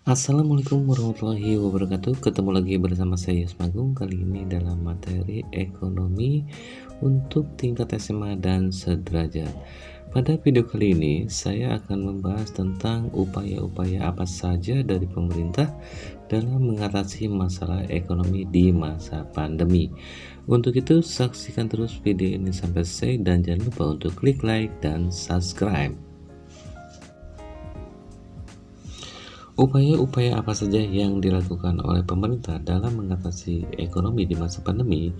Assalamualaikum warahmatullahi wabarakatuh. Ketemu lagi bersama saya Yusmagung. Kali ini dalam materi ekonomi untuk tingkat SMA dan sederajat. Pada video kali ini saya akan membahas tentang upaya-upaya apa saja dari pemerintah dalam mengatasi masalah ekonomi di masa pandemi. Untuk itu saksikan terus video ini sampai selesai dan jangan lupa untuk klik like dan subscribe. Upaya-upaya apa saja yang dilakukan oleh pemerintah dalam mengatasi ekonomi di masa pandemi,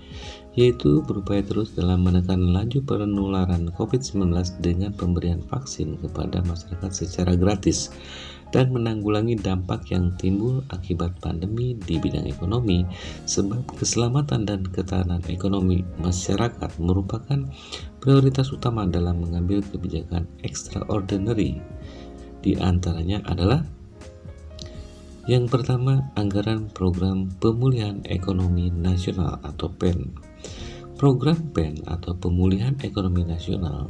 yaitu berupaya terus dalam menekan laju penularan COVID-19 dengan pemberian vaksin kepada masyarakat secara gratis dan menanggulangi dampak yang timbul akibat pandemi di bidang ekonomi, sebab keselamatan dan ketahanan ekonomi masyarakat merupakan prioritas utama dalam mengambil kebijakan extraordinary. Di antaranya adalah yang pertama, anggaran Program Pemulihan Ekonomi Nasional atau PEN. Program PEN atau Pemulihan Ekonomi Nasional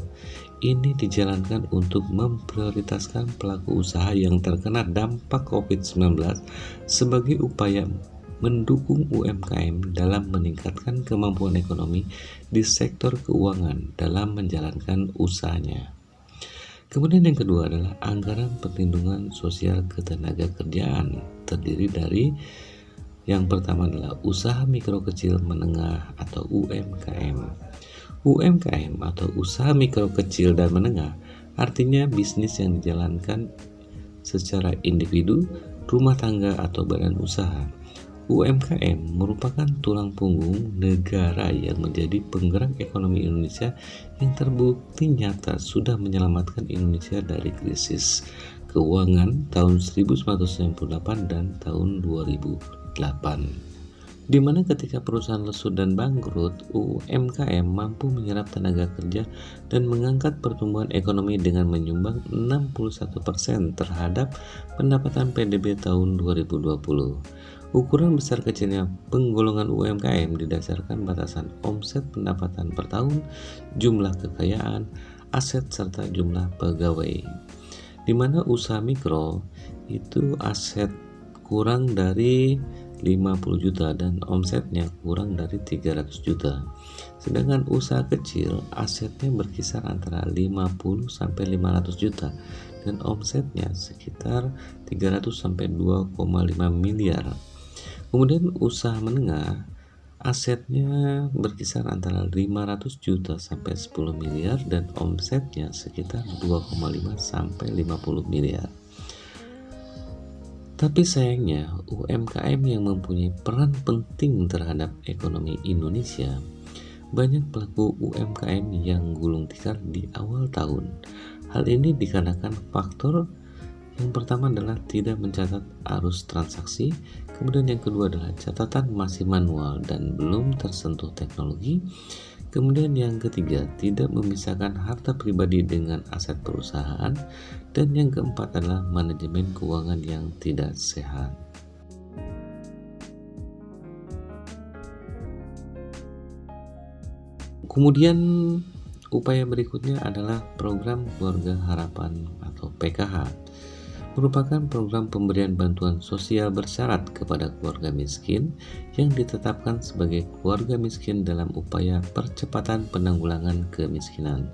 ini dijalankan untuk memprioritaskan pelaku usaha yang terkena dampak COVID-19 sebagai upaya mendukung UMKM dalam meningkatkan kemampuan ekonomi di sektor keuangan dalam menjalankan usahanya. Kemudian yang kedua adalah anggaran perlindungan sosial ketenagakerjaan, terdiri dari yang pertama adalah usaha mikro kecil menengah atau UMKM. UMKM atau usaha mikro kecil dan menengah artinya bisnis yang dijalankan secara individu, rumah tangga atau badan usaha. UMKM merupakan tulang punggung negara yang menjadi penggerak ekonomi Indonesia yang terbukti nyata sudah menyelamatkan Indonesia dari krisis keuangan tahun 1998 dan tahun 2008. Di mana ketika perusahaan lesu dan bangkrut, UMKM mampu menyerap tenaga kerja dan mengangkat pertumbuhan ekonomi dengan menyumbang 61% terhadap pendapatan PDB tahun 2020. Ukuran besar kecilnya penggolongan UMKM didasarkan batasan omset pendapatan per tahun, jumlah kekayaan, aset, serta jumlah pegawai. Di mana usaha mikro itu aset kurang dari 50 juta dan omsetnya kurang dari 300 juta. Sedangkan usaha kecil asetnya berkisar antara 50 sampai 500 juta dan omsetnya sekitar 300 sampai 2,5 miliar. Kemudian usaha menengah asetnya berkisar antara 500 juta sampai 10 miliar dan omsetnya sekitar 2,5 sampai 50 miliar. Tapi sayangnya UMKM yang mempunyai peran penting terhadap ekonomi Indonesia, banyak pelaku UMKM yang gulung tikar di awal tahun. Hal ini dikarenakan faktor yang pertama adalah tidak mencatat arus transaksi, kemudian yang kedua adalah catatan masih manual dan belum tersentuh teknologi, kemudian yang ketiga tidak memisahkan harta pribadi dengan aset perusahaan, dan yang keempat adalah manajemen keuangan yang tidak sehat. Kemudian upaya berikutnya adalah program Keluarga Harapan atau PKH. Merupakan program pemberian bantuan sosial bersyarat kepada keluarga miskin yang ditetapkan sebagai keluarga miskin dalam upaya percepatan penanggulangan kemiskinan.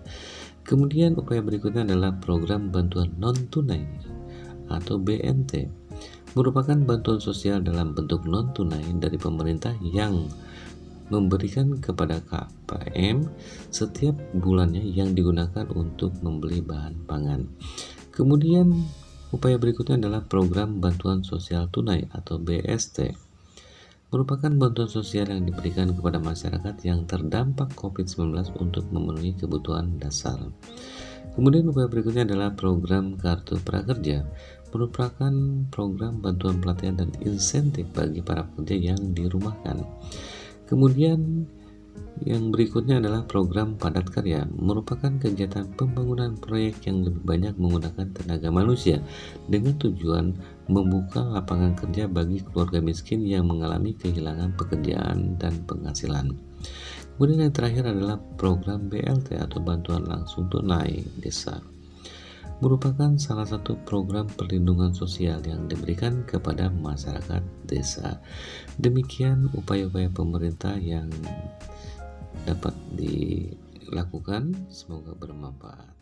Kemudian upaya berikutnya adalah program bantuan non-tunai atau BNT. Merupakan bantuan sosial dalam bentuk non-tunai dari pemerintah yang memberikan kepada KPM setiap bulannya yang digunakan untuk membeli bahan pangan. Kemudian upaya berikutnya adalah program bantuan sosial tunai atau BST. Merupakan bantuan sosial yang diberikan kepada masyarakat yang terdampak COVID-19 untuk memenuhi kebutuhan dasar. Kemudian upaya berikutnya adalah program Kartu Prakerja. Merupakan program bantuan pelatihan dan insentif bagi para pekerja yang dirumahkan. Kemudian yang berikutnya adalah program Padat Karya, merupakan kegiatan pembangunan proyek yang lebih banyak menggunakan tenaga manusia dengan tujuan membuka lapangan kerja bagi keluarga miskin yang mengalami kehilangan pekerjaan dan penghasilan. Kemudian yang terakhir adalah program BLT atau bantuan langsung tunai desa. merupakan salah satu program perlindungan sosial yang diberikan kepada masyarakat desa. Demikian upaya-upaya pemerintah yang dapat dilakukan, semoga bermanfaat.